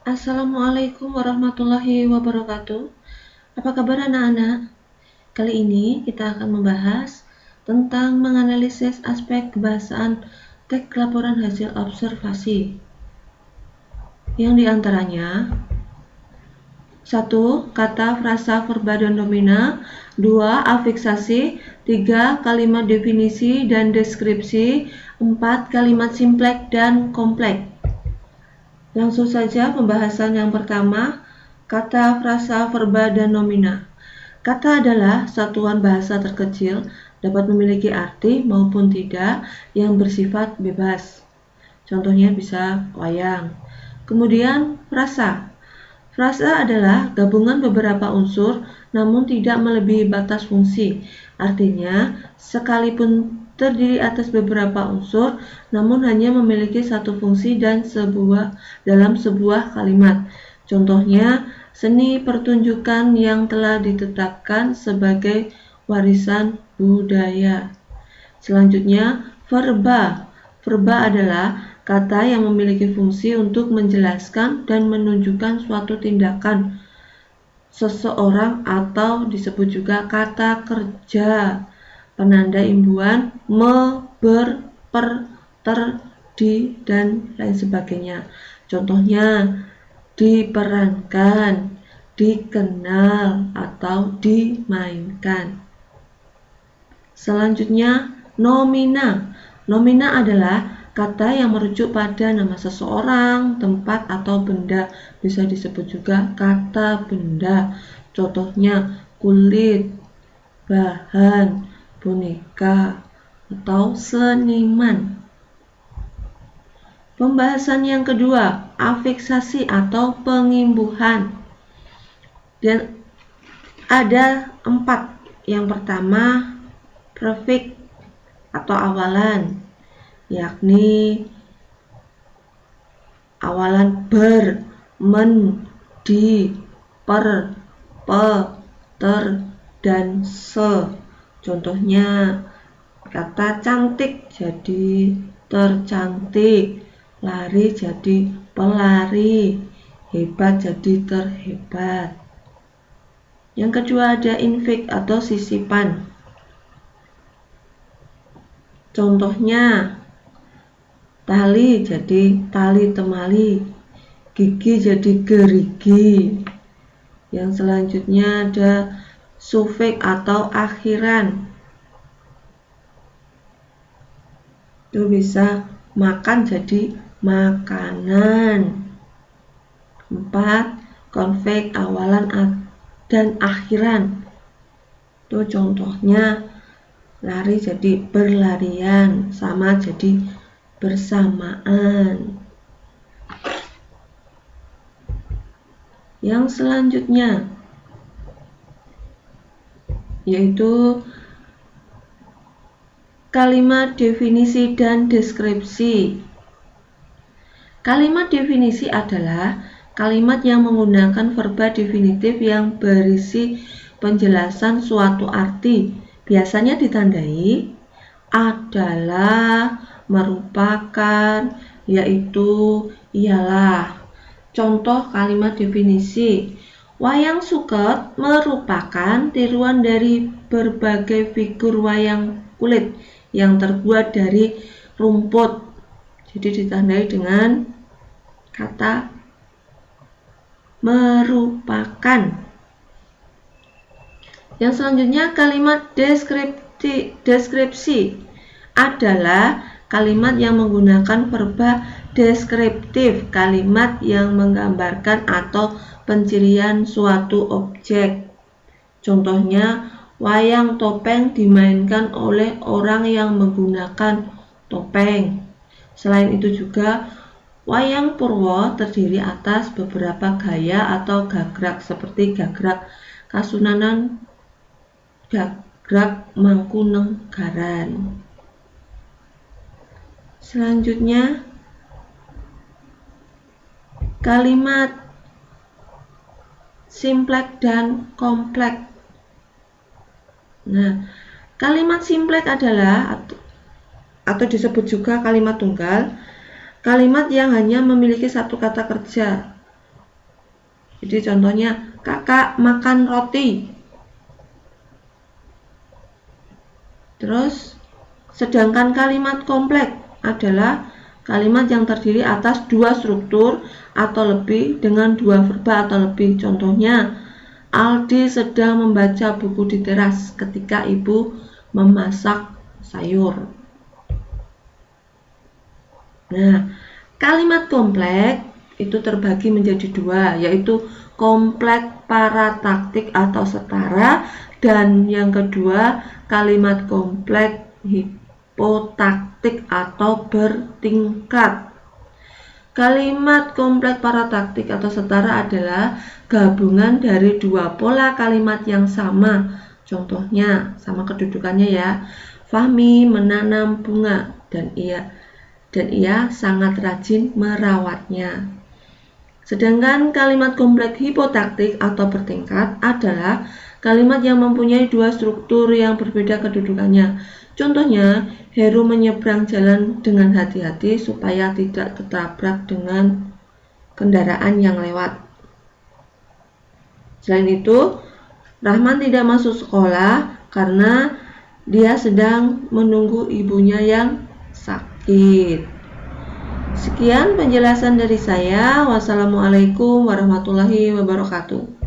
Assalamualaikum warahmatullahi wabarakatuh. Apa kabar anak-anak? Kali ini kita akan membahas tentang menganalisis aspek kebahasaan teks laporan hasil observasi. Yang diantaranya 1. Kata, frasa, verba, dan domina. 2. Afiksasi. 3. Kalimat definisi dan deskripsi. 4. Kalimat simplek dan kompleks. Langsung saja pembahasan yang pertama, kata, frasa, verba, dan nomina. Kata adalah satuan bahasa terkecil, dapat memiliki arti maupun tidak yang bersifat bebas. Contohnya bisa wayang. Kemudian frasa. Frasa adalah gabungan beberapa unsur namun tidak melebihi batas fungsi. Artinya, sekalipun terdiri atas beberapa unsur, namun hanya memiliki satu fungsi dan dalam sebuah kalimat. Contohnya, seni pertunjukan yang telah ditetapkan sebagai warisan budaya. Selanjutnya, verba. Verba adalah kata yang memiliki fungsi untuk menjelaskan dan menunjukkan suatu tindakan seseorang atau disebut juga kata kerja, penanda imbuhan, ber, per, ter, di, dan lain sebagainya. Contohnya, diperankan, dikenal, atau dimainkan. Selanjutnya, nomina. Nomina adalah kata yang merujuk pada nama seseorang, tempat, atau benda. Bisa disebut juga kata benda. Contohnya kulit, bahan, boneka, atau seniman. Pembahasan yang kedua, afiksasi atau pengimbuhan. Dan ada 4. Yang pertama, prefix atau awalan, yakni awalan ber, men, di, per, pe, ter, dan se. Contohnya kata cantik jadi tercantik, lari jadi pelari, hebat jadi terhebat. Yang kedua ada infix atau sisipan. Contohnya tali jadi tali temali, gigi jadi gerigi. Yang selanjutnya ada sufiks atau akhiran. Itu bisa makan jadi makanan. 4. Konflik awalan dan akhiran. Itu contohnya lari jadi berlarian, sama jadi bersamaan. Yang selanjutnya yaitu kalimat definisi dan deskripsi. Kalimat definisi adalah kalimat yang menggunakan verba definitif yang berisi penjelasan suatu arti, biasanya ditandai adalah, merupakan, yaitu, ialah. Contoh kalimat definisi, wayang suket merupakan tiruan dari berbagai figur wayang kulit yang terbuat dari rumput. Jadi ditandai dengan kata merupakan. Yang selanjutnya kalimat deskripsi adalah kalimat yang menggunakan verba deskriptif, kalimat yang menggambarkan atau pencirian suatu objek. Contohnya, wayang topeng dimainkan oleh orang yang menggunakan topeng. Selain itu juga, wayang Purwo terdiri atas beberapa gaya atau gagrag seperti gagrag Kasunanan, gagrag Mangkunagaran. Selanjutnya, kalimat simplek dan kompleks. Nah, kalimat simplek adalah atau disebut juga kalimat tunggal, kalimat yang hanya memiliki satu kata kerja. Jadi contohnya, kakak makan roti. Terus, sedangkan kalimat kompleks adalah kalimat yang terdiri atas dua struktur atau lebih dengan dua verba atau lebih. Contohnya, Aldi sedang membaca buku di teras ketika ibu memasak sayur. Nah, kalimat kompleks itu terbagi menjadi dua, yaitu kompleks parataktik atau setara, dan yang kedua kalimat kompleks hipotaktik atau bertingkat. Kalimat kompleks parataktik atau setara adalah gabungan dari dua pola kalimat yang sama. Contohnya, sama kedudukannya ya. Fahmi menanam bunga dan ia sangat rajin merawatnya. Sedangkan kalimat kompleks hipotaktik atau bertingkat adalah kalimat yang mempunyai dua struktur yang berbeda kedudukannya. Contohnya, Heru menyeberang jalan dengan hati-hati supaya tidak tertabrak dengan kendaraan yang lewat. Selain itu, Rahman tidak masuk sekolah karena dia sedang menunggu ibunya yang sakit. Sekian penjelasan dari saya. Wassalamualaikum warahmatullahi wabarakatuh.